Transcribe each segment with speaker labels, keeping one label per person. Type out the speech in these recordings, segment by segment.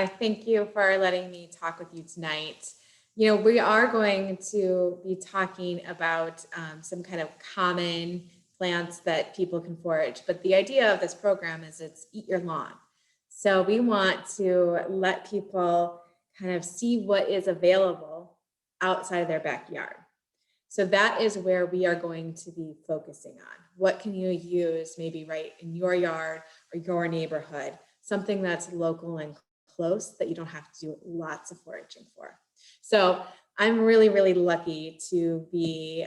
Speaker 1: Thank you for letting me talk with you tonight. You know, we are going to be talking about some kind of common plants that people can forage, but the idea of this program is it's eat your lawn. So we want to let people kind of see what is available outside of their backyard. So that is where we are going to be focusing on. What can you use maybe right in your yard or your neighborhood, something that's local and close that you don't have to do lots of foraging for. So I'm really, really lucky to be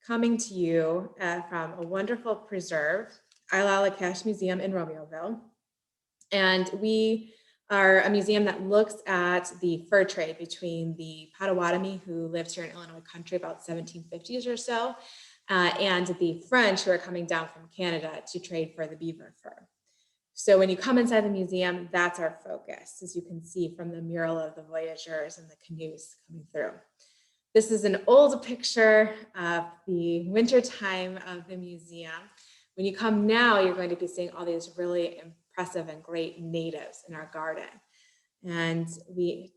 Speaker 1: coming to you from a wonderful preserve, Isle Cache Museum in Romeoville. And we are a museum that looks at the fur trade between the Potawatomi, who lives here in Illinois country about 1750s or so, and the French who are coming down from Canada to trade for the beaver fur. So when you come inside the museum, that's our focus, as you can see from the mural of the voyageurs and the canoes coming through. This is an old picture of the winter time of the museum. When you come now, you're going to be seeing all these really impressive and great natives in our garden. And we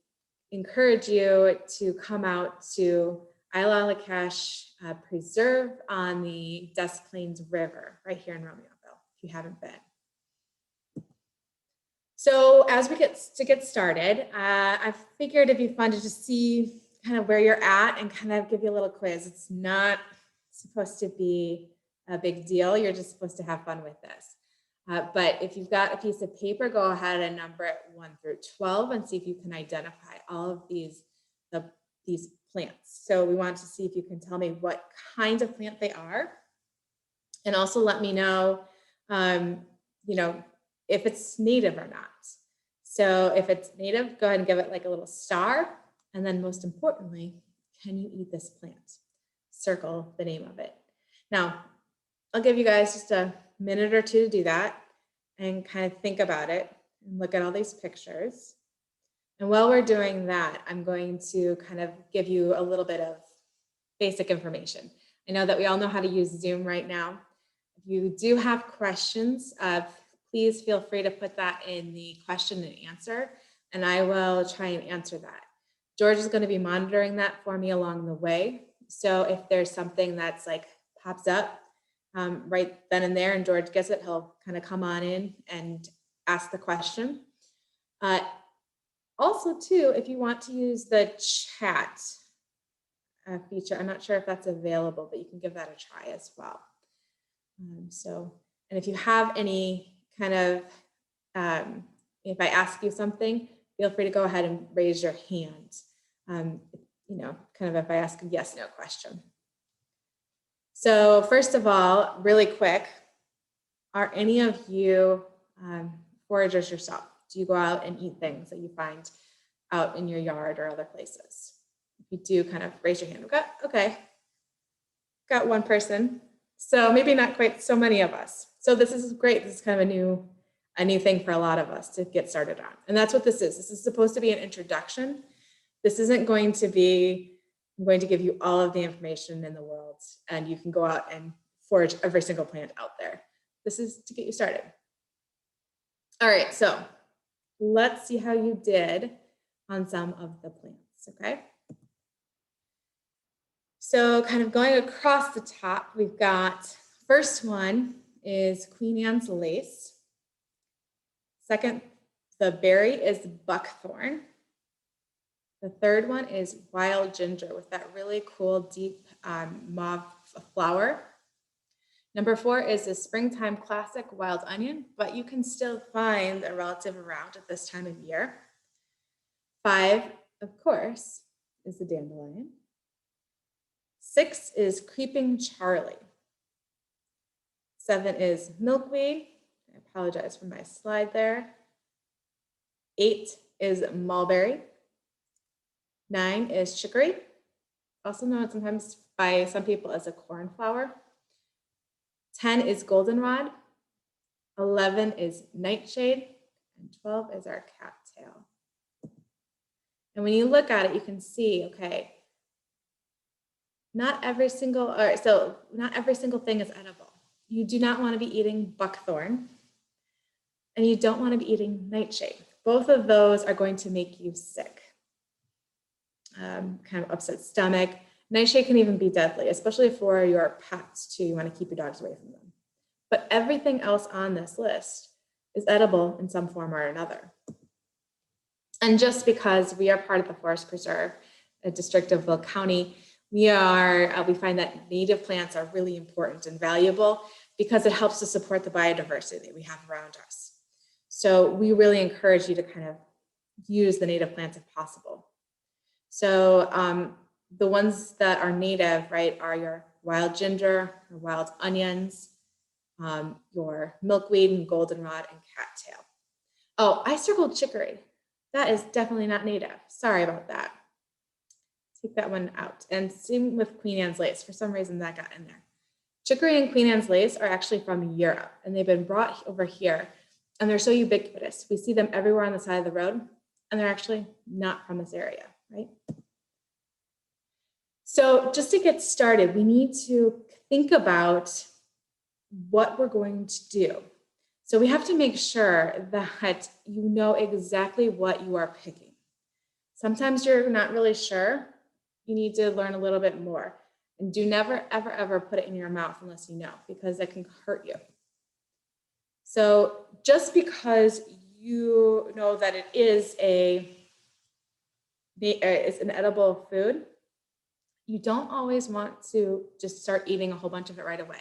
Speaker 1: encourage you to come out to Isle Cache Preserve on the Des Plaines River, right here in Romeoville, if you haven't been. So as we get started, I figured it'd be fun to just see kind of where you're at and kind of give you a little quiz. It's not supposed to be a big deal. You're just supposed to have fun with this. But if you've got a piece of paper, go ahead and number it 1 through 12 and see if you can identify all of these plants. So we want to see if you can tell me what kinds of plant they are. And also let me know, if it's native or not. So if it's native, go ahead and give it like a little star. And then most importantly, can you eat this plant? Circle the name of it. Now, I'll give you guys just a minute or two to do that and kind of think about it and look at all these pictures. And while we're doing that, I'm going to kind of give you a little bit of basic information. I know that we all know how to use Zoom right now. If you do have questions, please feel free to put that in the question and answer, and I will try and answer that. George is going to be monitoring that for me along the way. So if there's something that's like pops up right then and there and George gets it, he'll kind of come on in and ask the question. Also too, if you want to use the chat feature, I'm not sure if that's available, but you can give that a try as well. And if you have any kind of, if I ask you something, feel free to go ahead and raise your hand. Kind of if I ask a yes, no question. So first of all, really quick, are any of you foragers yourself? Do you go out and eat things that you find out in your yard or other places? If you do, kind of raise your hand. Got one person. So maybe not quite so many of us. So this is great. This is kind of a new thing for a lot of us to get started on. And that's what this is. This is supposed to be an introduction. This isn't going to be, I'm going to give you all of the information in the world and you can go out and forage every single plant out there. This is to get you started. All right, so let's see how you did on some of the plants, okay? So kind of going across the top, we've got, first one is Queen Anne's lace. Second, the berry is buckthorn. The third one is wild ginger with that really cool deep mauve flower. Number 4 is the springtime classic wild onion, but you can still find a relative around at this time of year. 5, of course, is the dandelion. 6 is creeping Charlie. 7 is milkweed. I apologize for my slide there. 8 is mulberry. 9 is chicory, also known sometimes by some people as a cornflower. 10 is goldenrod. 11 is nightshade. And 12 is our cattail. And when you look at it, you can see, okay, not every single thing is edible. You do not want to be eating buckthorn, and you don't want to be eating nightshade. both of those are going to make you sick. Kind of upset stomach. Nightshade can even be deadly, especially for your pets too. You want to keep your dogs away from them. But everything else on this list is edible in some form or another. And just because we are part of the Forest Preserve, a district of Will County, we find that native plants are really important and valuable because it helps to support the biodiversity that we have around us. So we really encourage you to kind of use the native plants if possible. So the ones that are native, right, are your wild ginger, your wild onions, your milkweed and goldenrod and cattail. Oh, I circled chicory. That is definitely not native. Sorry about that. Take that one out. And same with Queen Anne's lace. For some reason that got in there. Chicory and Queen Anne's lace are actually from Europe, and they've been brought over here, and they're so ubiquitous. We see them everywhere on the side of the road, and they're actually not from this area, right? So just to get started, we need to think about what we're going to do. So we have to make sure that you know exactly what you are picking. Sometimes you're not really sure. You need to learn a little bit more. And do never, ever, ever put it in your mouth unless you know, because it can hurt you. So just because you know that it is an edible food, you don't always want to just start eating a whole bunch of it right away.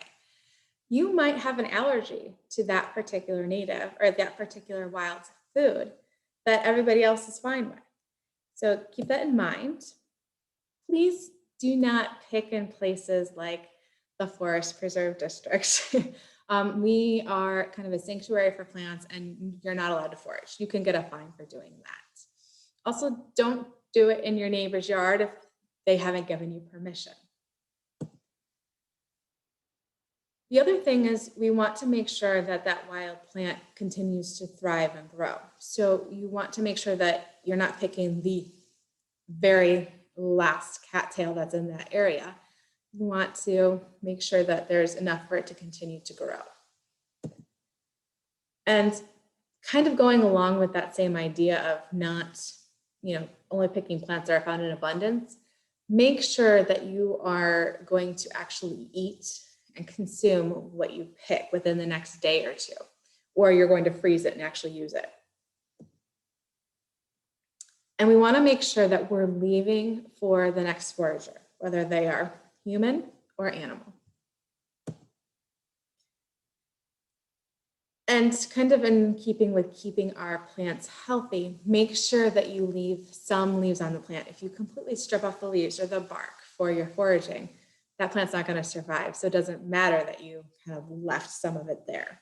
Speaker 1: You might have an allergy to that particular native or that particular wild food that everybody else is fine with. So keep that in mind. Please do not pick in places like the Forest Preserve District. We are kind of a sanctuary for plants, and you're not allowed to forage. You can get a fine for doing that. Also, don't do it in your neighbor's yard if they haven't given you permission. The other thing is we want to make sure that that wild plant continues to thrive and grow. So you want to make sure that you're not picking the very last cattail that's in that area. You want to make sure that there's enough for it to continue to grow. And kind of going along with that same idea of not, only picking plants that are found in abundance, make sure that you are going to actually eat and consume what you pick within the next day or two, or you're going to freeze it and actually use it. And we want to make sure that we're leaving for the next forager, whether they are human or animal. And kind of in keeping with keeping our plants healthy, make sure that you leave some leaves on the plant. If you completely strip off the leaves or the bark for your foraging, that plant's not going to survive. So it doesn't matter that you kind of left some of it there.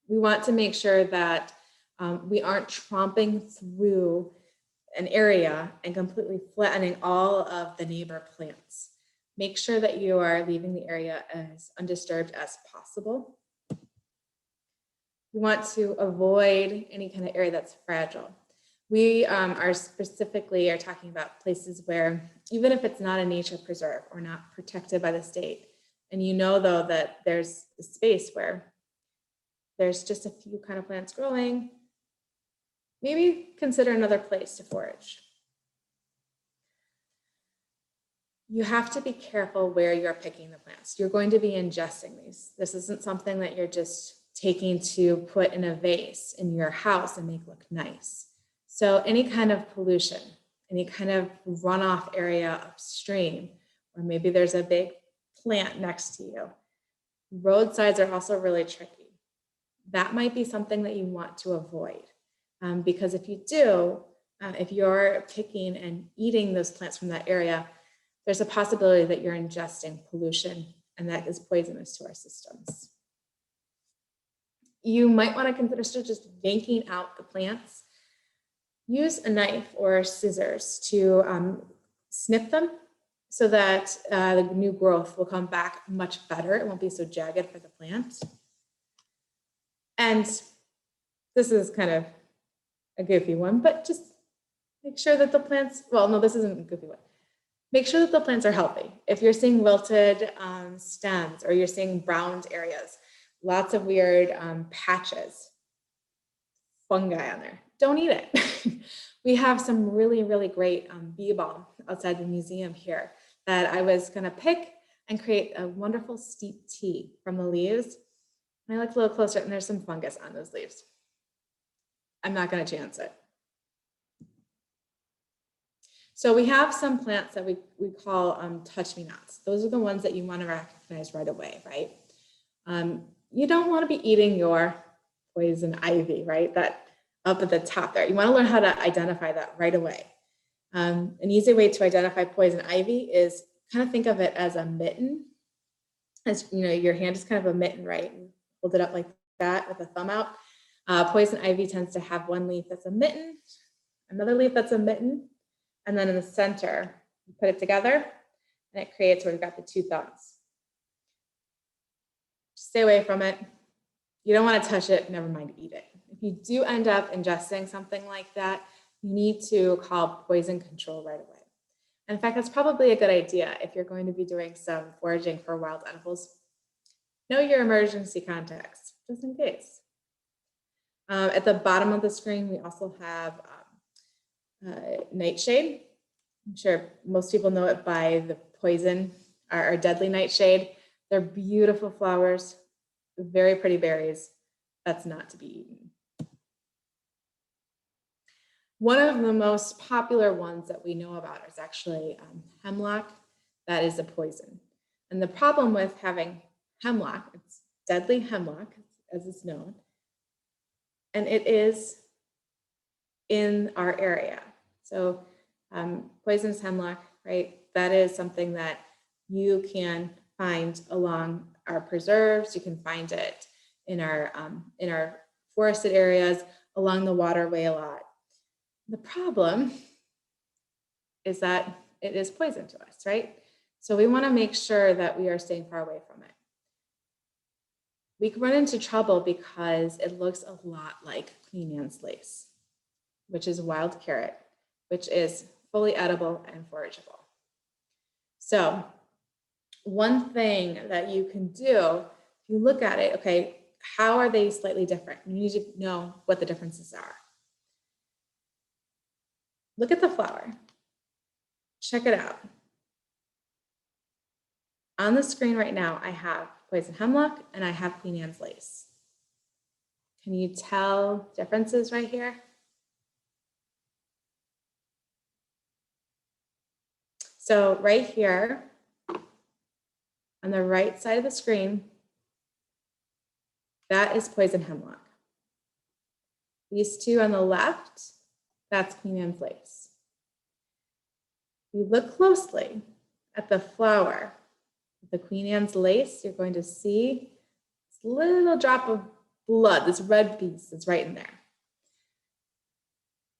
Speaker 1: We want to make sure that we aren't tromping through an area and completely flattening all of the neighbor plants. Make sure that you are leaving the area as undisturbed as possible. You want to avoid any kind of area that's fragile. We are talking about places where, even if it's not a nature preserve or not protected by the state, and you know though that there's a space where there's just a few kind of plants growing, maybe consider another place to forage. You have to be careful where you're picking the plants. You're going to be ingesting these. This isn't something that you're just taking to put in a vase in your house and make look nice. So any kind of pollution, any kind of runoff area upstream, or maybe there's a big plant next to you. Roadsides are also really tricky. That might be something that you want to avoid. Because if you do, if you're picking and eating those plants from that area, there's a possibility that you're ingesting pollution, and that is poisonous to our systems. You might want to consider just yanking out the plants. Use a knife or scissors to snip them so that the new growth will come back much better. It won't be so jagged for the plant. And this is kind of a goofy one, but just make sure that the plants, well, no, this isn't a goofy one. Make sure that the plants are healthy. If you're seeing wilted stems or you're seeing browned areas, lots of weird patches, fungi on there. Don't eat it. We have some really, really great bee balm outside the museum here that I was gonna pick and create a wonderful steep tea from the leaves. And I looked a little closer and there's some fungus on those leaves. I'm not gonna chance it. So we have some plants that we call touch-me-nots. Those are the ones that you want to recognize right away, right? You don't want to be eating your poison ivy, right? That up at the top there. You want to learn how to identify that right away. An easy way to identify poison ivy is kind of think of it as a mitten. As you know, your hand is kind of a mitten, right? And hold it up like that with the thumb out. Poison ivy tends to have one leaf that's a mitten, another leaf that's a mitten, and then in the center, you put it together and it creates where we've got the two thumbs. Stay away from it. You don't want to touch it, never mind eat it. If you do end up ingesting something like that, you need to call poison control right away. And in fact, that's probably a good idea if you're going to be doing some foraging for wild edibles. Know your emergency contacts, just in case. At the bottom of the screen, we also have nightshade. I'm sure most people know it by the poison or deadly nightshade. They're beautiful flowers, very pretty berries. That's not to be eaten. One of the most popular ones that we know about is actually hemlock. That is a poison. And the problem with having hemlock, it's deadly hemlock, as it's known, and it is in our area. So poisonous hemlock, right? That is something that you can find along our preserves. You can find it in our forested areas, along the waterway a lot. The problem is that it is poison to us, right? So we want to make sure that we are staying far away from it. We can run into trouble because it looks a lot like Queen Anne's lace, which is wild carrot, which is fully edible and forageable. So one thing that you can do, if you look at it, okay, how are they slightly different? You need to know what the differences are. Look at the flower. Check it out. On the screen right now, I have poison hemlock and I have Queen Anne's lace. Can you tell differences right here? So right here, on the right side of the screen, that is poison hemlock. These two on the left, that's Queen Anne's lace. If you look closely at the flower, the Queen Anne's lace, you're going to see this little drop of blood, this red piece that's right in there.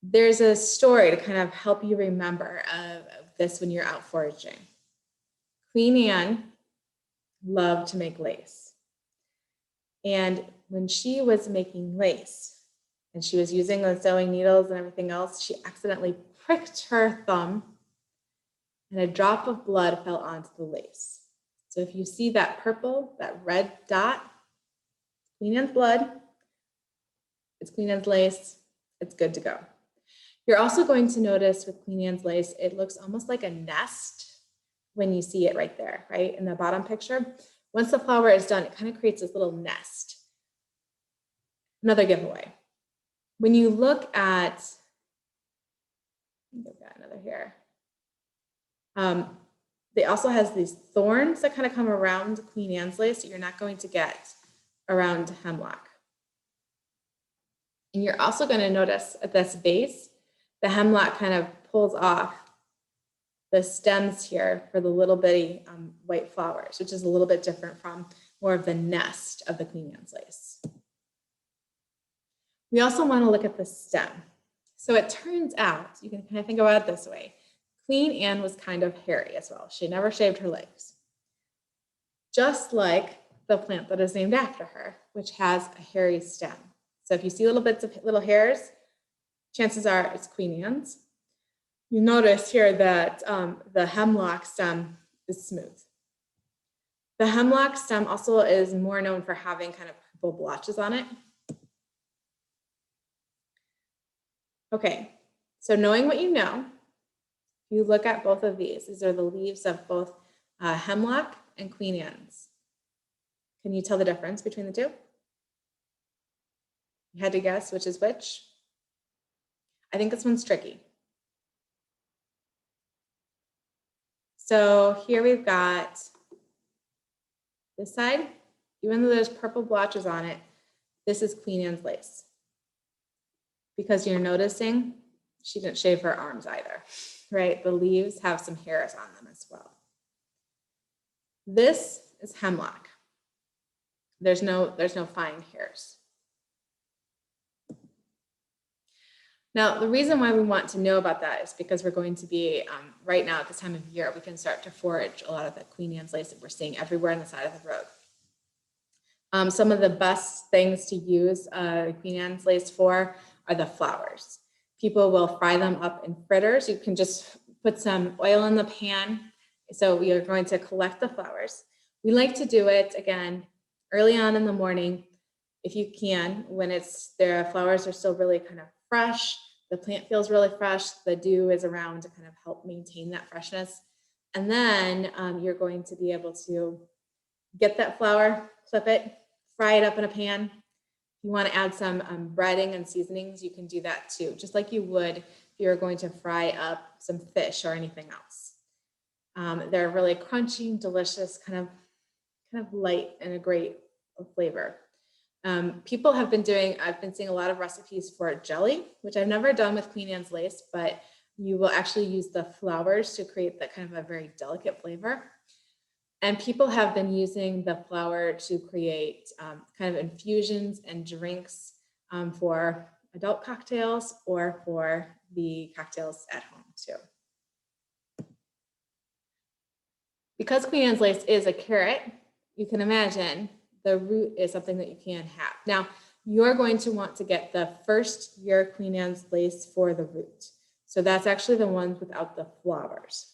Speaker 1: There's a story to kind of help you remember of this when you're out foraging. Queen Anne loved to make lace. And when she was making lace and she was using the sewing needles and everything else, she accidentally pricked her thumb and a drop of blood fell onto the lace. So if you see that purple, that red dot, Queen Anne's blood, it's Queen Anne's lace, it's good to go. You're also going to notice with Queen Anne's lace, it looks almost like a nest when you see it right there, right? In the bottom picture. Once the flower is done, it kind of creates this little nest. Another giveaway. When you look at, I've got another here. They also has these thorns that kind of come around Queen Anne's lace that you're not going to get around hemlock. And you're also going to notice at this base, the hemlock kind of pulls off the stems here for the little bitty white flowers, which is a little bit different from more of the nest of the Queen Anne's lace. We also want to look at the stem. So it turns out, you can kind of think about it this way, Queen Anne was kind of hairy as well. She never shaved her legs. Just like the plant that is named after her, which has a hairy stem. So if you see little bits of little hairs, chances are it's Queen Anne's. You notice here that the hemlock stem is smooth. The hemlock stem also is more known for having kind of purple blotches on it. Okay, so knowing what you know, you look at both of these are the leaves of both hemlock and Queen Anne's. Can you tell the difference between the two? You had to guess which is which? I think this one's tricky. So here we've got this side, even though there's purple blotches on it, this is Queen Anne's lace. Because you're noticing she didn't shave her arms either, right? The leaves have some hairs on them as well. This is hemlock. There's no fine hairs. Now, the reason why we want to know about that is because we're going to be, right now at this time of year, we can start to forage a lot of the Queen Anne's lace that we're seeing everywhere on the side of the road. Some of the best things to use Queen Anne's lace for are the flowers. People will fry them up in fritters. You can just put some oil in the pan. So we are going to collect the flowers. We like to do it, again, early on in the morning, if you can, when the flowers are still really kind of fresh, the plant feels really fresh, the dew is around to kind of help maintain that freshness. And then you're going to be able to get that flower, clip it, fry it up in a pan. If you want to add some breading and seasonings, you can do that too, just like you would if you're going to fry up some fish or anything else. They're really crunchy, delicious, kind of light and a great flavor. People have been I've been seeing a lot of recipes for jelly, which I've never done with Queen Anne's lace, but you will actually use the flowers to create that kind of a very delicate flavor. And people have been using the flower to create kind of infusions and drinks for adult cocktails or for the cocktails at home too. Because Queen Anne's lace is a carrot, you can imagine the root is something that you can have. Now, you're going to want to get the first year Queen Anne's lace for the root. So that's actually the ones without the flowers.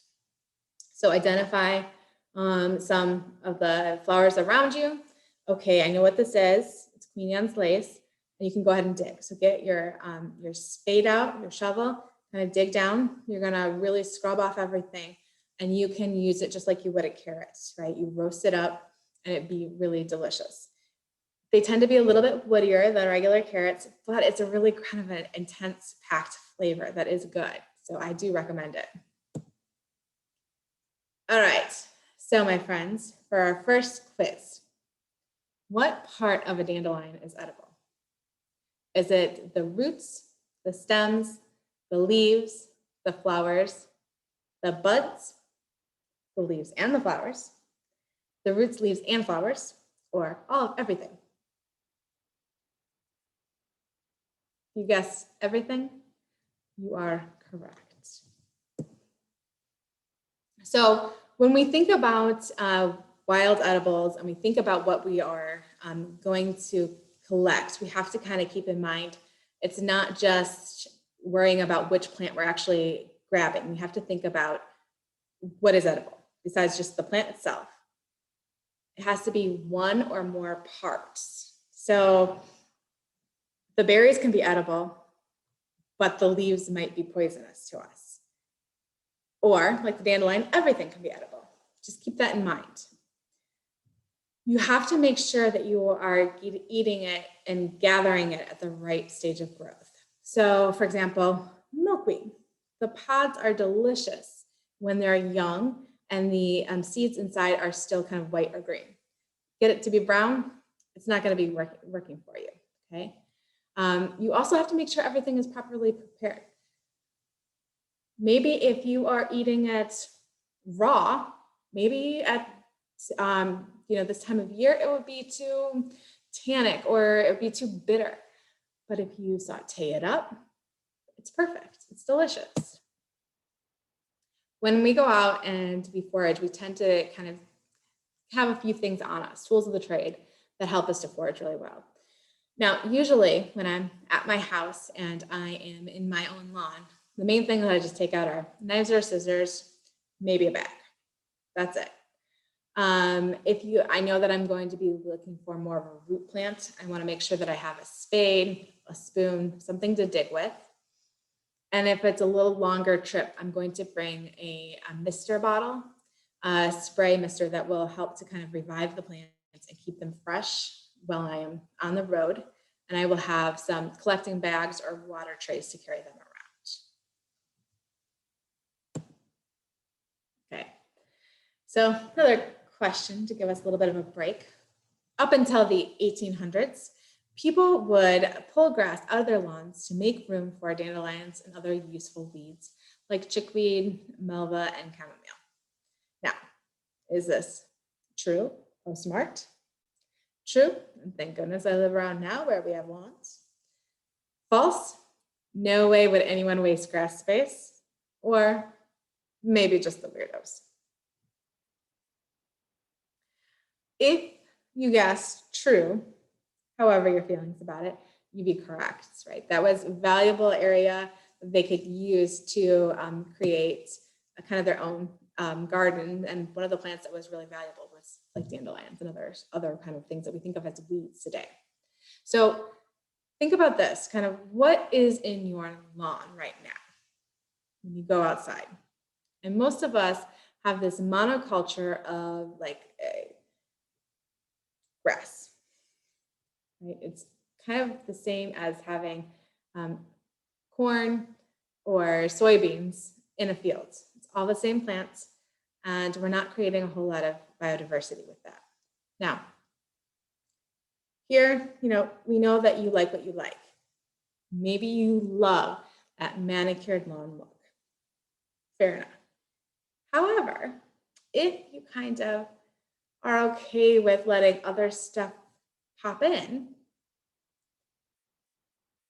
Speaker 1: So identify some of the flowers around you. Okay, I know what this is. It's Queen Anne's lace. And you can go ahead and dig. So get your spade out, your shovel, kind of dig down. You're gonna really scrub off everything. And you can use it just like you would a carrot, right? You roast it up and it'd be really delicious. They tend to be a little bit woodier than regular carrots, but it's a really kind of an intense, packed flavor that is good. So I do recommend it. All right, so my friends, for our first quiz, what part of a dandelion is edible? Is it the roots, the stems, the leaves, the flowers, the buds, the leaves and the flowers, the roots, leaves, and flowers, or all of everything? You guess everything? You are correct. So when we think about wild edibles and we think about what we are going to collect, we have to kind of keep in mind, it's not just worrying about which plant we're actually grabbing. We have to think about what is edible besides just the plant itself. It has to be one or more parts. So the berries can be edible, but the leaves might be poisonous to us. Or like the dandelion, everything can be edible. Just keep that in mind. You have to make sure that you are eating it and gathering it at the right stage of growth. So for example, milkweed. The pods are delicious when they're young and the seeds inside are still kind of white or green. Get it to be brown, it's not going to be working for you, okay? You also have to make sure everything is properly prepared. Maybe if you are eating it raw, maybe at this time of year, it would be too tannic or it would be too bitter. But if you saute it up, it's perfect. It's delicious. When we go out and we forage, we tend to kind of have a few things on us, tools of the trade that help us to forage really well. Now, usually when I'm at my house and I am in my own lawn, the main thing that I just take out are knives or scissors, maybe a bag. That's it. I know that I'm going to be looking for more of a root plant, I want to make sure that I have a spade, a spoon, something to dig with. And if it's a little longer trip, I'm going to bring a mister bottle, a spray mister that will help to kind of revive the plants and keep them fresh while I am on the road. And I will have some collecting bags or water trays to carry them around. Okay, so another question to give us a little bit of a break. Up until the 1800s, people would pull grass out of their lawns to make room for dandelions and other useful weeds like chickweed, melva, and chamomile. Now, is this true or smart? True, and thank goodness I live around now where we have lawns. False, no way would anyone waste grass space, or maybe just the weirdos. If you guessed true, however your feelings about it, you'd be correct, right? That was a valuable area they could use to create a kind of their own garden. And one of the plants that was really valuable was like dandelions and other kind of things that we think of as weeds today. So think about this, kind of what is in your lawn right now when you go outside? And most of us have this monoculture of like grass, right? It's kind of the same as having corn or soybeans in a field. It's all the same plants, and we're not creating a whole lot of biodiversity with that. Now, here, we know that you like what you like. Maybe you love that manicured lawn look. Fair enough. However, if you kind of are okay with letting other stuff pop in,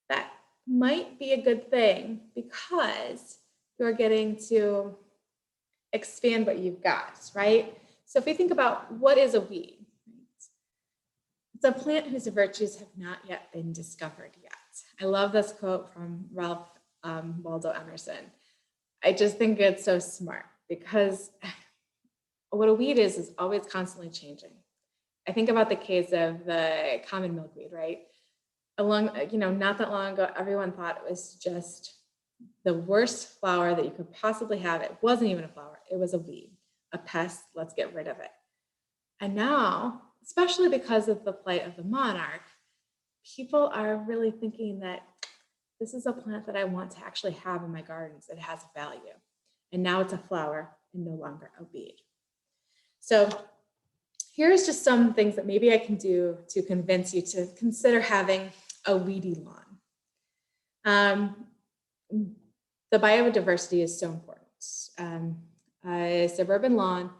Speaker 1: that might be a good thing because you're getting to expand what you've got, right? So if we think about what is a weed, it's a plant whose virtues have not yet been discovered yet. I love this quote from Ralph Waldo Emerson. I just think it's so smart because what a weed is always constantly changing. I think about the case of the common milkweed, right? Not that long ago, everyone thought it was just the worst flower that you could possibly have. It wasn't even a flower, it was a weed, a pest, let's get rid of it. And now, especially because of the plight of the monarch, people are really thinking that this is a plant that I want to actually have in my gardens. It has value. And now it's a flower and no longer a weed. So here's just some things that maybe I can do to convince you to consider having a weedy lawn. The biodiversity is so important. A suburban lawn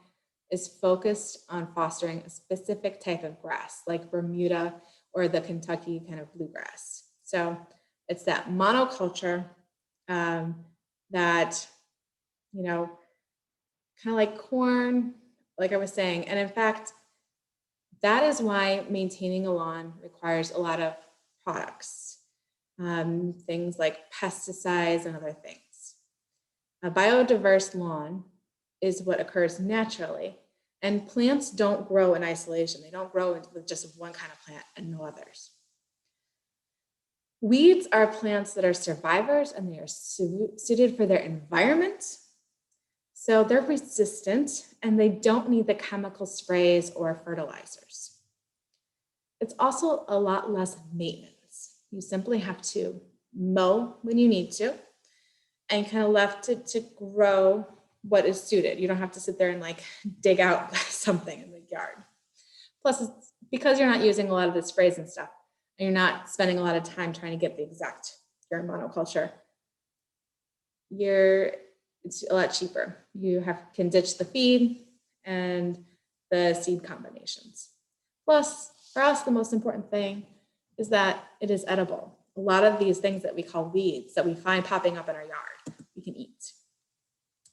Speaker 1: is focused on fostering a specific type of grass, like Bermuda or the Kentucky kind of bluegrass. So it's that monoculture that, kind of like corn, like I was saying. And in fact, that is why maintaining a lawn requires a lot of products, things like pesticides and other things. A biodiverse lawn is what occurs naturally, and plants don't grow in isolation. They don't grow with just one kind of plant and no others. Weeds are plants that are survivors and they are suited for their environment. So they're resistant and they don't need the chemical sprays or fertilizers. It's also a lot less maintenance. You simply have to mow when you need to and kind of left it to grow what is suited. You don't have to sit there and like dig out something in the yard. Plus, it's because you're not using a lot of the sprays and stuff, and you're not spending a lot of time trying to get the exact your monoculture, it's a lot cheaper. You can ditch the feed and the seed combinations. Plus, for us, the most important thing is that it is edible. A lot of these things that we call weeds that we find popping up in our yard, we can eat.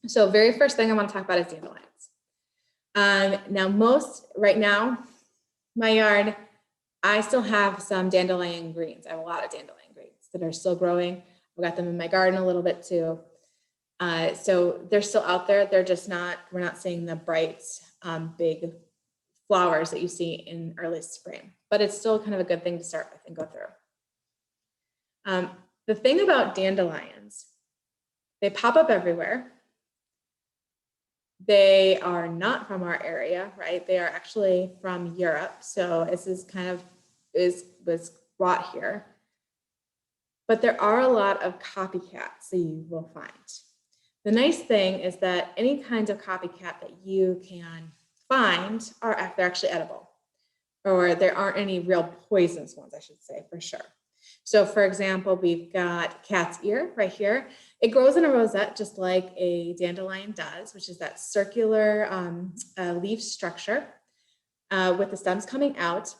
Speaker 1: So very first thing I want to talk about is dandelions. Right now, my yard, I still have some dandelion greens. I have a lot of dandelion greens that are still growing. I've got them in my garden a little bit too. So they're still out there. We're not seeing the bright, big flowers that you see in early spring, but it's still kind of a good thing to start with and go through. The thing about dandelions They pop up everywhere. They are not from our area, right? They are actually from Europe. So this is kind of was brought here. But there are a lot of copycats that you will find. The nice thing is that any kinds of copycat that you can find they're actually edible, or there aren't any real poisonous ones, I should say, for sure. So for example, we've got cat's ear right here. It grows in a rosette just like a dandelion does, which is that circular leaf structure with the stems coming out.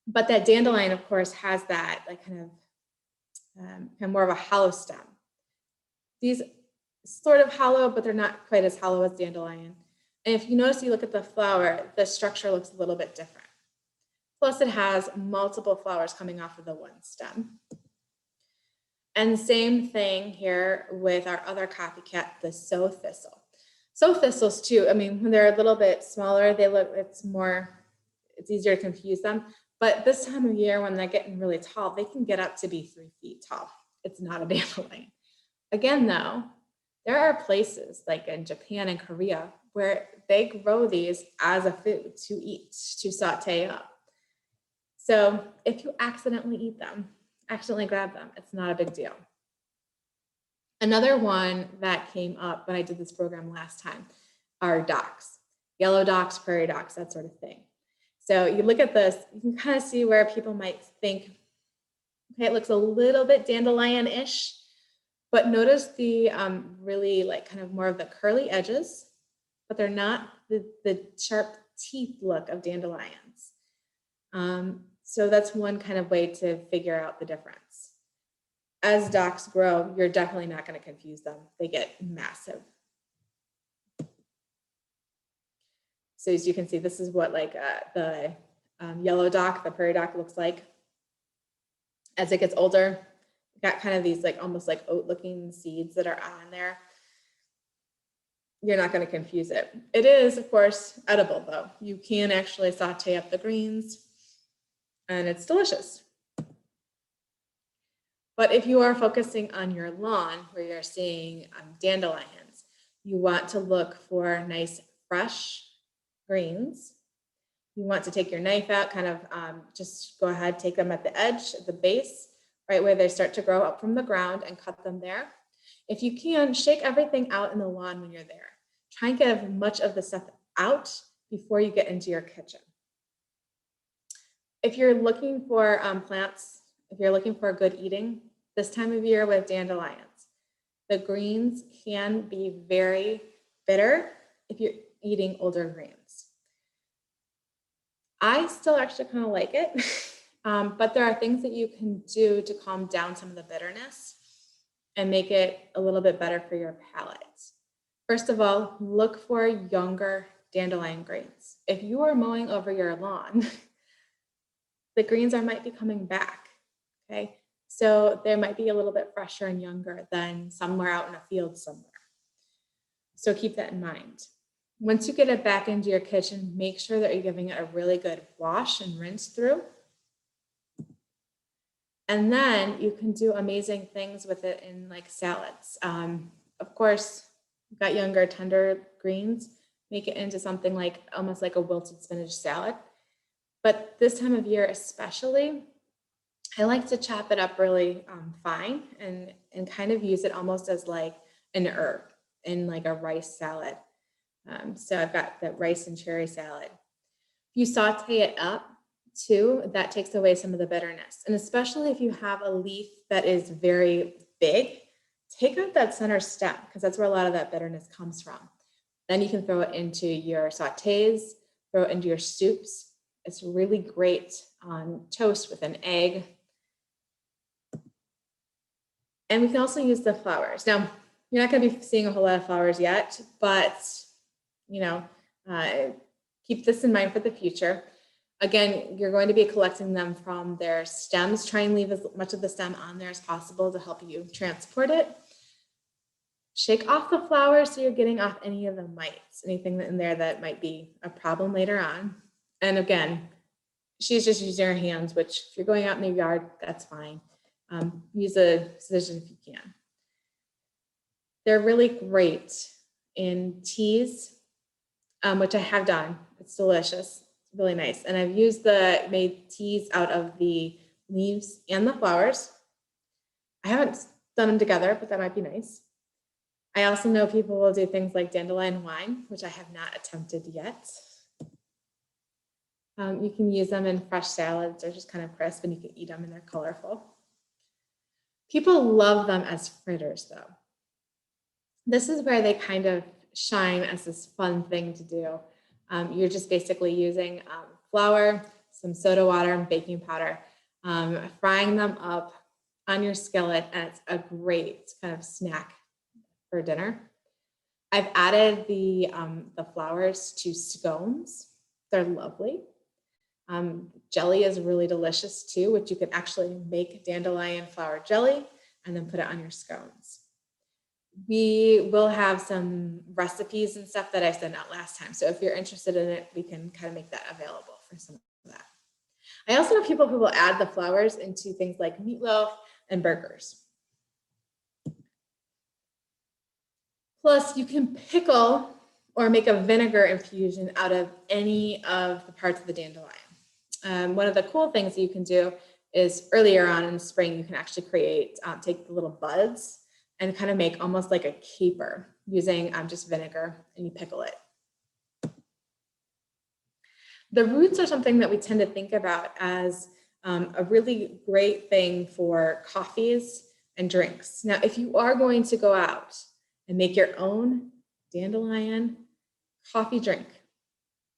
Speaker 1: But that dandelion, of course, has that like kind of more of a hollow stem. These sort of hollow, but they're not quite as hollow as dandelion. And if you notice, you look at the flower, the structure looks a little bit different. Plus it has multiple flowers coming off of the one stem. And same thing here with our other copycat, the sow thistle. Sow thistles too, I mean, when they're a little bit smaller, it's easier to confuse them. But this time of year, when they're getting really tall, they can get up to be 3 feet tall. It's not a dandelion. Again, though, there are places like in Japan and Korea where they grow these as a food to eat, to saute up. So if you accidentally grab them, it's not a big deal. Another one that came up when I did this program last time are docks, yellow docks, prairie docks, that sort of thing. So you look at this, you can kind of see where people might think, okay, it looks a little bit dandelion-ish, but notice the really like kind of more of the curly edges, but they're not the sharp teeth look of dandelions. So that's one kind of way to figure out the difference. As docks grow, you're definitely not going to confuse them. They get massive. So as you can see, this is what like the yellow dock, the prairie dock looks like. As it gets older, got kind of these like almost like oat looking seeds that are on there. You're not going to confuse it. It is, of course, edible though. You can actually saute up the greens and it's delicious. But if you are focusing on your lawn where you're seeing dandelions, you want to look for nice fresh greens. You want to take your knife out, kind of just go ahead, take them at the edge, at the base, right where they start to grow up from the ground and cut them there. If you can, shake everything out in the lawn when you're there. Try and get as much of the stuff out before you get into your kitchen. If you're looking for plants, if you're looking for good eating, this time of year with dandelions, the greens can be very bitter if you're eating older greens. I still actually kind of like it, but there are things that you can do to calm down some of the bitterness and make it a little bit better for your palate. First of all, look for younger dandelion greens. If you are mowing over your lawn, the greens might be coming back, okay? So they might be a little bit fresher and younger than somewhere out in a field somewhere. So keep that in mind. Once you get it back into your kitchen, make sure that you're giving it a really good wash and rinse through. And then you can do amazing things with it in like salads. Of course, you've got younger, tender greens, make it into something like almost like a wilted spinach salad. But this time of year especially, I like to chop it up really fine and kind of use it almost as like an herb in like a rice salad. So I've got the rice and cherry salad. If you saute it up too, that takes away some of the bitterness. And especially if you have a leaf that is very big, take out that center stem because that's where a lot of that bitterness comes from. Then you can throw it into your sautés, throw it into your soups. It's really great on toast with an egg. And we can also use the flowers. Now, you're not going to be seeing a whole lot of flowers yet, but keep this in mind for the future. Again, you're going to be collecting them from their stems. Try and leave as much of the stem on there as possible to help you transport it. Shake off the flowers so you're getting off any of the mites, anything in there that might be a problem later on. And again, she's just using her hands, which if you're going out in the yard, that's fine. Use a scissors if you can. They're really great in teas, which I have done. It's delicious, really nice. And I've made teas out of the leaves and the flowers. I haven't done them together, but that might be nice. I also know people will do things like dandelion wine, which I have not attempted yet. You can use them in fresh salads. They're just kind of crisp and you can eat them and they're colorful. People love them as fritters though. This is where they kind of shine as this fun thing to do. You're just basically using flour, some soda water, and baking powder, frying them up on your skillet, and it's a great kind of snack for dinner. I've added the flowers to scones. They're lovely. Jelly is really delicious too, which you can actually make dandelion flower jelly and then put it on your scones. We will have some recipes and stuff that I sent out last time. So if you're interested in it, we can kind of make that available for some of that. I also know people who will add the flowers into things like meatloaf and burgers. Plus, you can pickle or make a vinegar infusion out of any of the parts of the dandelion. One of the cool things that you can do is earlier on in the spring, you can actually take the little buds and kind of make almost like a caper using just vinegar, and you pickle it. The roots are something that we tend to think about as a really great thing for coffees and drinks. Now, if you are going to go out and make your own dandelion coffee drink,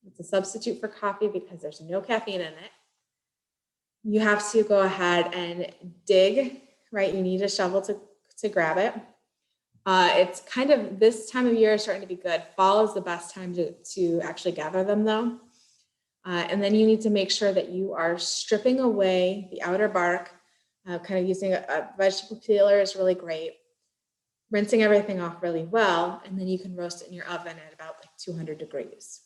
Speaker 1: it's a substitute for coffee because there's no caffeine in it. You have to go ahead and dig, right? You need a shovel to grab it. It's kind of this time of year is starting to be good. Fall is the best time to actually gather them though. And then you need to make sure that you are stripping away the outer bark, kind of using a vegetable peeler is really great. Rinsing everything off really well, and then you can roast it in your oven at about like 200 degrees.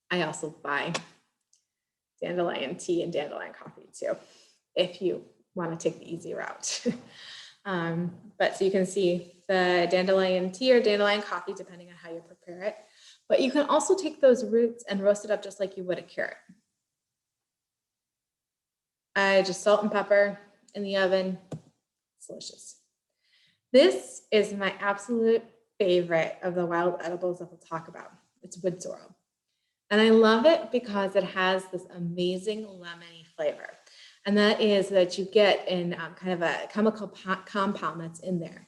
Speaker 1: I also buy dandelion tea and dandelion coffee too, if you want to take the easy route. But so you can see the dandelion tea or dandelion coffee, depending on how you prepare it. But you can also take those roots and roast it up just like you would a carrot. Just salt and pepper in the oven. It's delicious. This is my absolute favorite of the wild edibles that we'll talk about. It's wood sorrel. And I love it because it has this amazing lemony flavor. And that is that you get in kind of a chemical compound that's in there.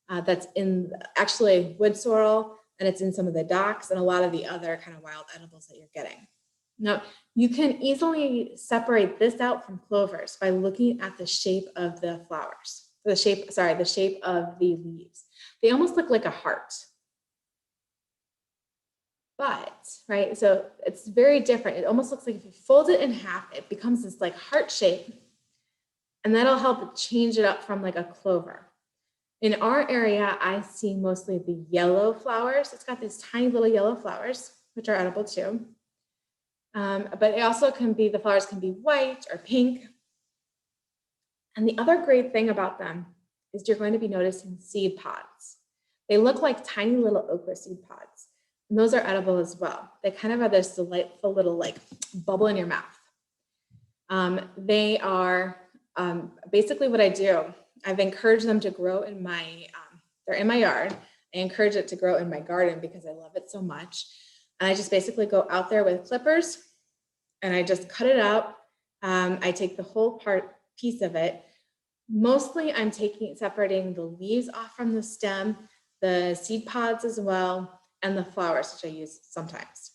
Speaker 1: That's in actually wood sorrel, and it's in some of the docks and a lot of the other kind of wild edibles that you're getting. Now, you can easily separate this out from clovers by looking at the shape of the flowers. The shape of the leaves. They almost look like a heart. But, right, so it's very different. It almost looks like if you fold it in half, it becomes this like heart shape. And that'll help change it up from like a clover. In our area, I see mostly the yellow flowers. It's got these tiny little yellow flowers, which are edible too. But it also the flowers can be white or pink. And the other great thing about them is you're going to be noticing seed pods. They look like tiny little okra seed pods. And those are edible as well. They kind of have this delightful little like bubble in your mouth. They are basically what I do. I've encouraged them to grow in they're in my yard. I encourage it to grow in my garden because I love it so much. And I just basically go out there with clippers and I just cut it out. I take the whole piece of it. Mostly I'm separating the leaves off from the stem, the seed pods as well, and the flowers, which I use sometimes.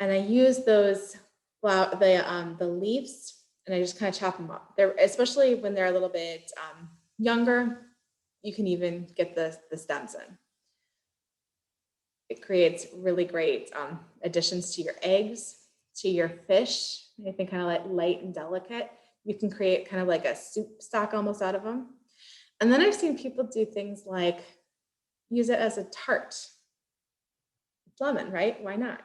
Speaker 1: And I use those the leaves, and I just kind of chop them up. Especially when they're a little bit younger, you can even get the stems in. It creates really great additions to your eggs, to your fish, anything kind of like light and delicate. You can create kind of like a soup stock almost out of them. And then I've seen people do things like use it as a tart. It's lemon, right? Why not?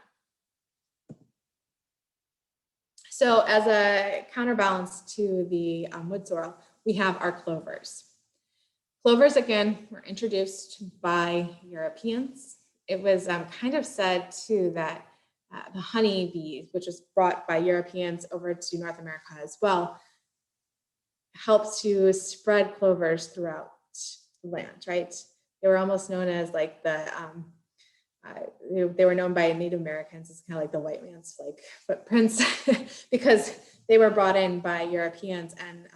Speaker 1: So as a counterbalance to the wood sorrel, we have our clovers. Clovers, again, were introduced by Europeans. It was kind of said, too, that the honeybee, which was brought by Europeans over to North America as well, helped to spread clovers throughout the land, right? They were almost known as like they were known by Native Americans as kind of like the white man's like footprints because they were brought in by Europeans, and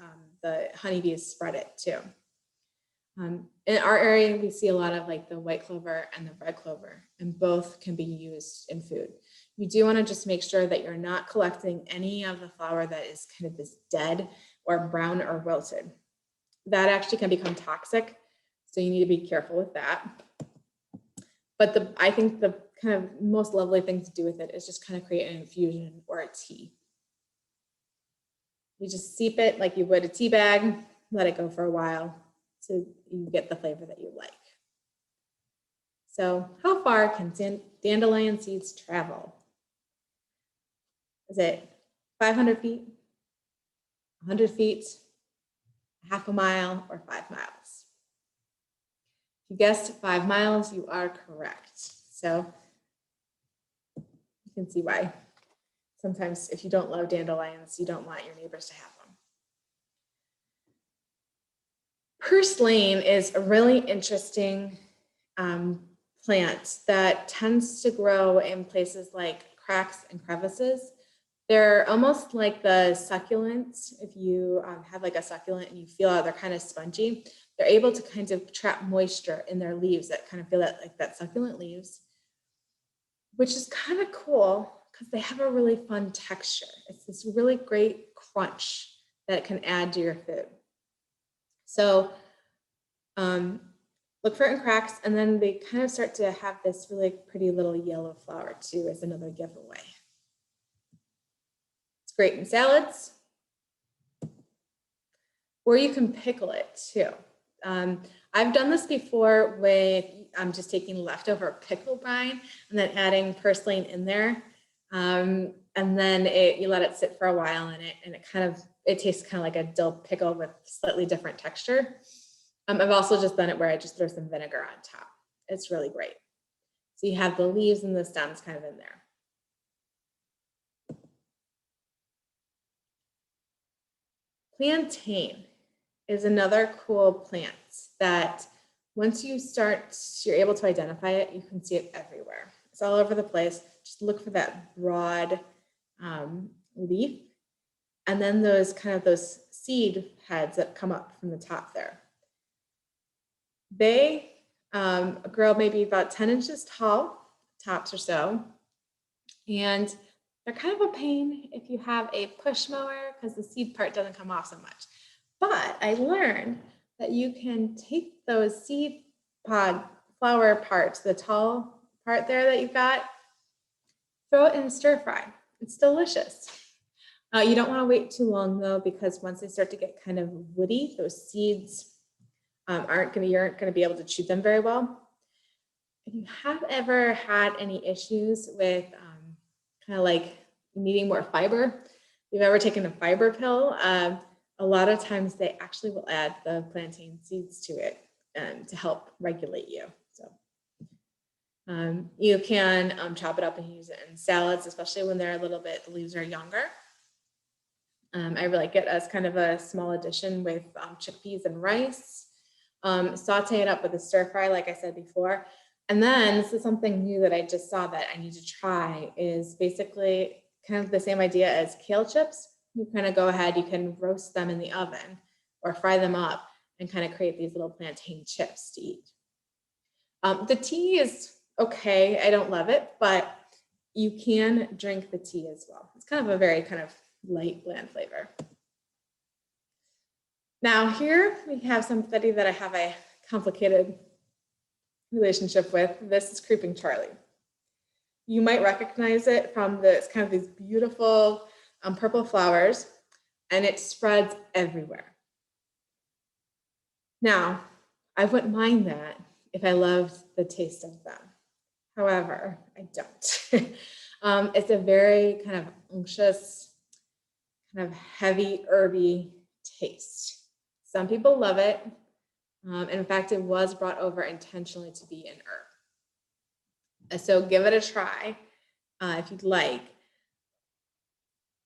Speaker 1: the honeybees spread it too. In our area, we see a lot of like the white clover and the red clover, and both can be used in food. You do want to just make sure that you're not collecting any of the flower that is kind of this dead or brown or wilted. That actually can become toxic, so you need to be careful with that. But I think the kind of most lovely thing to do with it is just kind of create an infusion or a tea. You just steep it like you would a tea bag, let it go for a while so you get the flavor that you like. So how far can dandelion seeds travel? Is it 500 feet, 100 feet, half a mile, or 5 miles? If you guessed 5 miles, you are correct. So you can see why. Sometimes if you don't love dandelions, you don't want your neighbors to have them. Purslane is a really interesting plant that tends to grow in places like cracks and crevices. They're almost like the succulents. If you have like a succulent and you feel how they're kind of spongy, they're able to kind of trap moisture in their leaves that kind of feel like that succulent leaves, which is kind of cool because they have a really fun texture. It's this really great crunch that it can add to your food. So look for it in cracks, and then they kind of start to have this really pretty little yellow flower too as another giveaway. It's great in salads, or you can pickle it too. I've done this before with just taking leftover pickle brine and then adding purslane in there. And then you let it sit for a while and it tastes kind of like a dill pickle with slightly different texture. I've also just done it where I just throw some vinegar on top. It's really great. So you have the leaves and the stems kind of in there. Plantain is another cool plant that once you're able to identify it, you can see it everywhere. It's all over the place. Just look for that broad leaf, and then those seed heads that come up from the top there. They grow maybe about 10 inches tall, tops or so, and they're kind of a pain if you have a push mower because the seed part doesn't come off so much. But I learned that you can take those seed pod flower parts, the tall part there that you've got, throw it in a stir fry. It's delicious. You don't want to wait too long though, because once they start to get kind of woody, those seeds you aren't going to be able to chew them very well. If you have ever had any issues with kind of like needing more fiber, if you've ever taken a fiber pill, a lot of times they actually will add the plantain seeds to it to help regulate you. So you can chop it up and use it in salads, especially when they're the leaves are younger. I like it as kind of a small addition with chickpeas and rice. Saute it up with a stir fry, like I said before. And then this is something new that I just saw that I need to try, is basically kind of the same idea as kale chips. You kind of go ahead, you can roast them in the oven or fry them up and kind of create these little plantain chips to eat. The tea is okay. I don't love it, but you can drink the tea as well. It's kind of a very kind of light, bland flavor. Now here we have somebody that I have a complicated relationship with. This is Creeping Charlie. You might recognize it from kind of these beautiful purple flowers, and it spreads everywhere. Now, I wouldn't mind that if I loved the taste of them. However, I don't. It's a very kind of unctuous, kind of heavy, herby taste. Some people love it. And in fact, it was brought over intentionally to be an herb. So give it a try if you'd like.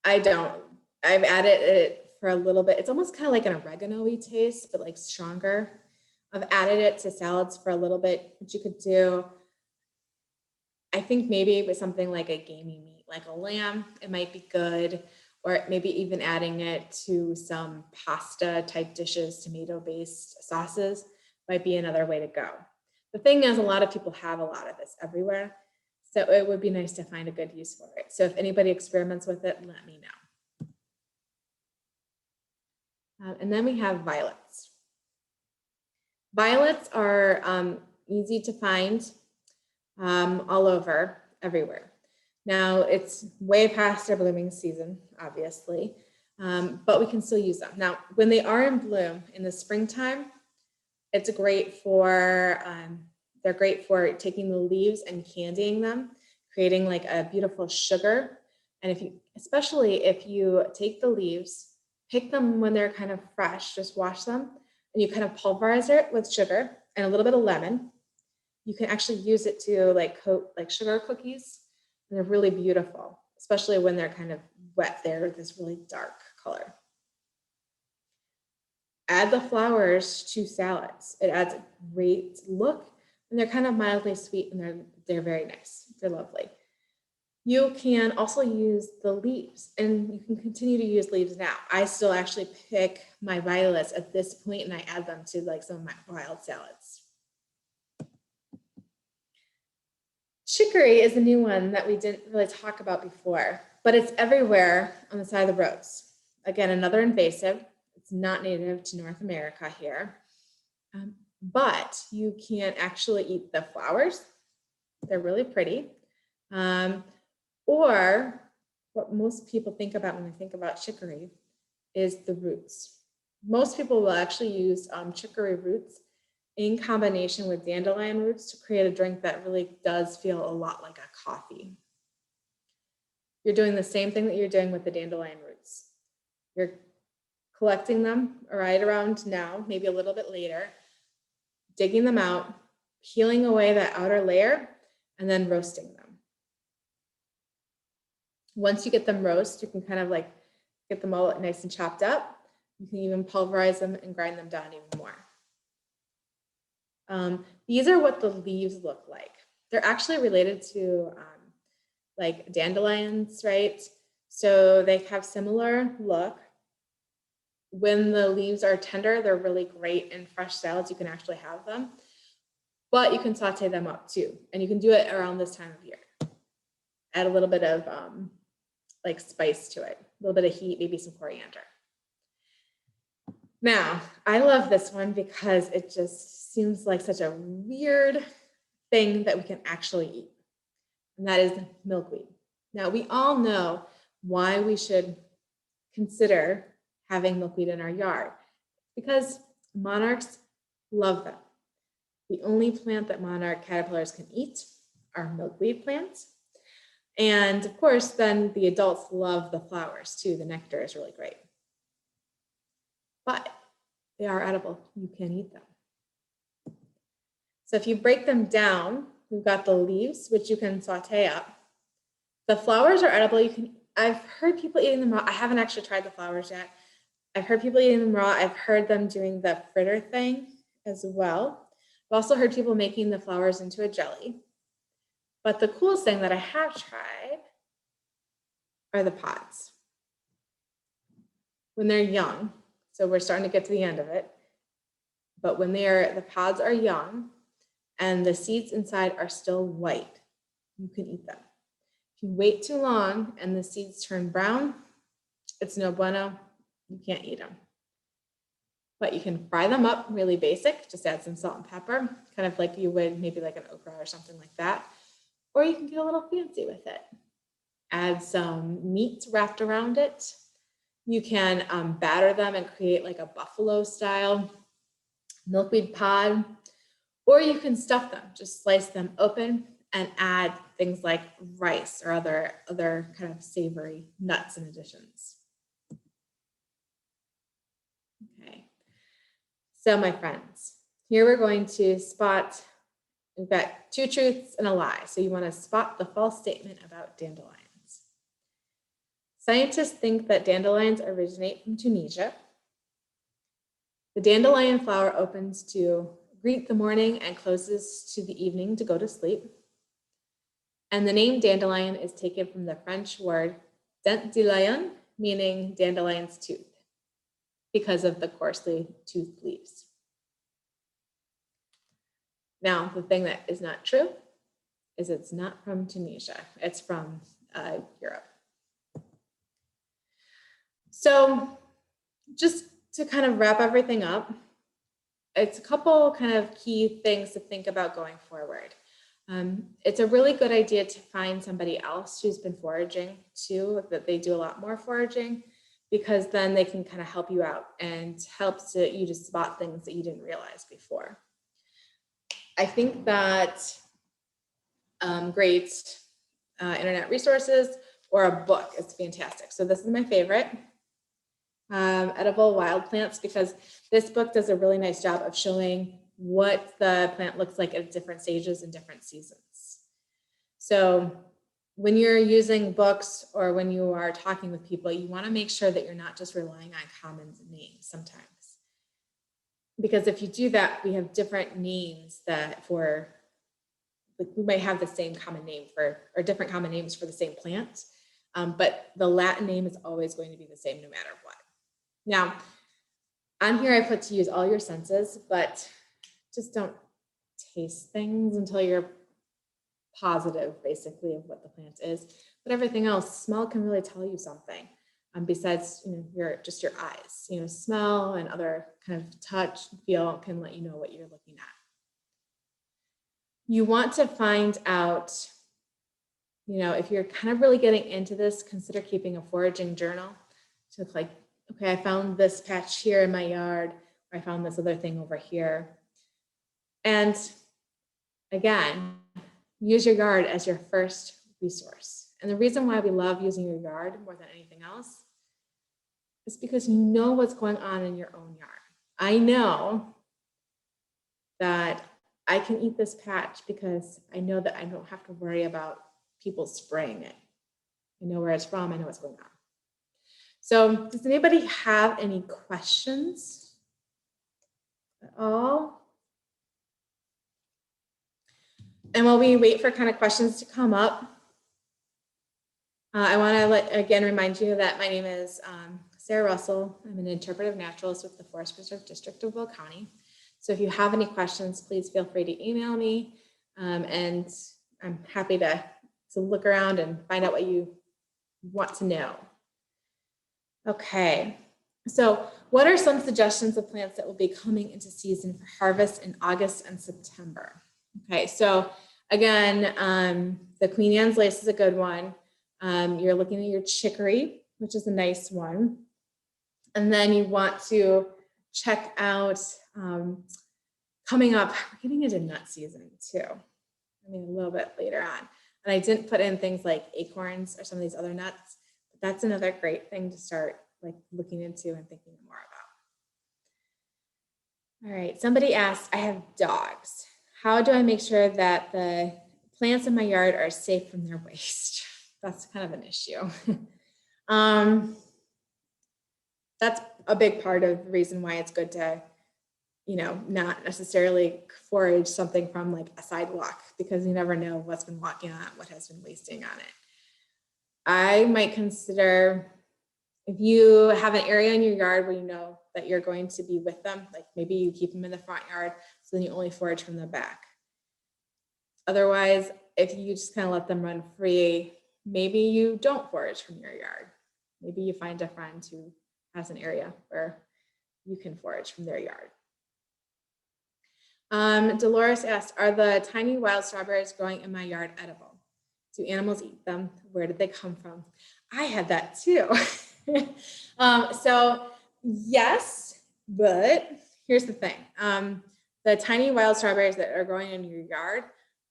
Speaker 1: I don't. I've added it for a little bit. It's almost kind of like an oregano-y taste, but like stronger. I've added it to salads for a little bit. What you could do, I think maybe with something like a gamey meat, like a lamb, it might be good. Or maybe even adding it to some pasta type dishes, tomato-based sauces might be another way to go. The thing is, a lot of people have a lot of this everywhere. So it would be nice to find a good use for it. So if anybody experiments with it, let me know. And then we have violets. Violets are easy to find all over, everywhere. Now it's way past their blooming season, obviously, but we can still use them. Now, when they are in bloom in the springtime, it's great for, they're great for taking the leaves and candying them, creating like a beautiful sugar. And if you, especially if you take the leaves, pick them when they're kind of fresh, just wash them, and you kind of pulverize it with sugar and a little bit of lemon. You can actually use it to like coat like sugar cookies. And they're really beautiful, especially when they're kind of wet. They're this really dark color. Add the flowers to salads. It adds a great look, and they're kind of mildly sweet, and they're very nice. They're lovely. You can also use the leaves, and you can continue to use leaves now. I still actually pick my violets at this point, and I add them to like some of my wild salads. Chicory is a new one that we didn't really talk about before, but it's everywhere on the side of the roads. Again, another invasive. It's not native to North America here, but you can actually eat the flowers. They're really pretty. Or what most people think about when they think about chicory is the roots. Most people will actually use chicory roots in combination with dandelion roots to create a drink that really does feel a lot like a coffee. You're doing the same thing that you're doing with the dandelion roots. You're collecting them right around now, maybe a little bit later, digging them out, peeling away that outer layer, and then roasting them. Once you get them roast, you can kind of like get them all nice and chopped up. You can even pulverize them and grind them down even more. These are what the leaves look like. They're actually related to like dandelions, right? So they have similar look. When the leaves are tender, they're really great in fresh salads. You can actually have them, but you can saute them up too. And you can do it around this time of year. Add a little bit of like spice to it, a little bit of heat, maybe some coriander. Now, I love this one because it just seems like such a weird thing that we can actually eat, and that is milkweed. Now, we all know why we should consider having milkweed in our yard, because monarchs love them. The only plant that monarch caterpillars can eat are milkweed plants. And of course, then the adults love the flowers too. The nectar is really great. But they are edible. You can eat them. So if you break them down, we've got the leaves, which you can saute up. The flowers are edible. I've heard people eating them raw. I haven't actually tried the flowers yet. I've heard people eating them raw. I've heard them doing the fritter thing as well. I've also heard people making the flowers into a jelly. But the coolest thing that I have tried are the pods. When they're young, so we're starting to get to the end of it, but when the pods are young and the seeds inside are still white, you can eat them. If you wait too long and the seeds turn brown, it's no bueno, you can't eat them. But you can fry them up really basic, just add some salt and pepper, kind of like you would maybe like an okra or something like that. Or you can get a little fancy with it. Add some meat wrapped around it. You can batter them and create like a buffalo style milkweed pod, or you can stuff them, just slice them open and add things like rice or other kind of savory nuts and additions. Okay, so my friends, here we're going to spot, we've got two truths and a lie. So you want to spot the false statement about dandelions. Scientists think that dandelions originate from Tunisia. The dandelion flower opens to greet the morning and closes to the evening to go to sleep. And the name dandelion is taken from the French word dandelion, meaning dandelion's tooth, because of the coarsely toothed leaves. Now, the thing that is not true is it's not from Tunisia. It's from Europe. So just to kind of wrap everything up, it's a couple kind of key things to think about going forward. It's a really good idea to find somebody else who's been foraging too, that they do a lot more foraging, because then they can kind of help you out and helps you to spot things that you didn't realize before. I think that great internet resources or a book is fantastic. So this is my favorite, Edible Wild Plants, because this book does a really nice job of showing what the plant looks like at different stages and different seasons. So when you're using books or when you are talking with people, you want to make sure that you're not just relying on common names sometimes. Because if you do that, we have different names that for, like we might have the same common name for, or different common names for the same plant, but the Latin name is always going to be the same no matter what. Now, on here I put to use all your senses, but just don't taste things until you're positive, basically, of what the plant is. But everything else, smell can really tell you something. Besides, your eyes, smell and other kind of touch, feel can let you know what you're looking at. You want to find out, if you're kind of really getting into this, consider keeping a foraging journal. So it's like, okay, I found this patch here in my yard, or I found this other thing over here. And again, use your yard as your first resource. And the reason why we love using your yard more than anything else is because you know what's going on in your own yard. I know that I can eat this patch because I know that I don't have to worry about people spraying it. I know where it's from, I know what's going on. So does anybody have any questions at all? And while we wait for kind of questions to come up, I want to again remind you that my name is Sara Russell. I'm an interpretive naturalist with the Forest Preserve District of Will County. So if you have any questions, please feel free to email me, and I'm happy to look around and find out what you want to know. Okay, so what are some suggestions of plants that will be coming into season for harvest in August and September? Okay, so again, the Queen Anne's lace is a good one. You're looking at your chicory, which is a nice one. And then you want to check out, coming up, we're getting into nut season too. I mean, a little bit later on. And I didn't put in things like acorns or some of these other nuts, but that's another great thing to start like looking into and thinking more about. All right, somebody asked, I have dogs. How do I make sure that the plants in my yard are safe from their waste? That's kind of an issue. That's a big part of the reason why it's good to, not necessarily forage something from like a sidewalk, because you never know what's been walking on it, what has been wasting on it. I might consider, if you have an area in your yard where you know that you're going to be with them, like maybe you keep them in the front yard, so then you only forage from the back. Otherwise, if you just kind of let them run free, maybe you don't forage from your yard. Maybe you find a friend who has an area where you can forage from their yard. Dolores asked, are the tiny wild strawberries growing in my yard edible? Do animals eat them? Where did they come from? I had that too. So yes, but here's the thing. The tiny wild strawberries that are growing in your yard,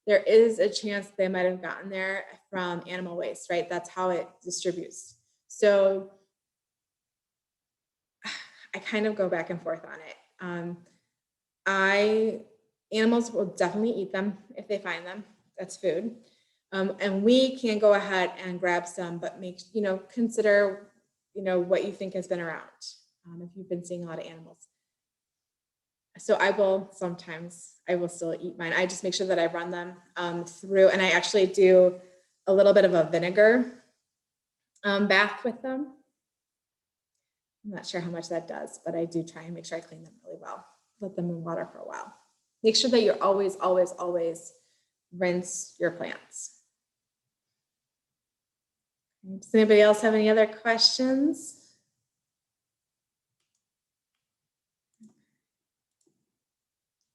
Speaker 1: there is a chance they might have gotten there from animal waste, right? That's how it distributes. So I kind of go back and forth on it. animals will definitely eat them if they find them. That's food. And we can go ahead and grab some, but consider, what you think has been around. If you've been seeing a lot of animals. So I will still eat mine. I just make sure that I run them through, and I actually do a little bit of a vinegar bath with them. I'm not sure how much that does, but I do try and make sure I clean them really well. Let them in water for a while. Make sure that you're always rinse your plants. Does anybody else have any other questions?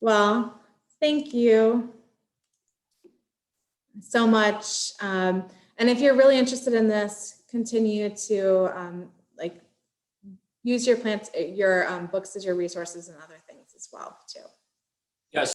Speaker 1: Well, thank you so much. And if you're really interested in this, continue to use your plants, your books as your resources and other things as well too.
Speaker 2: Yes.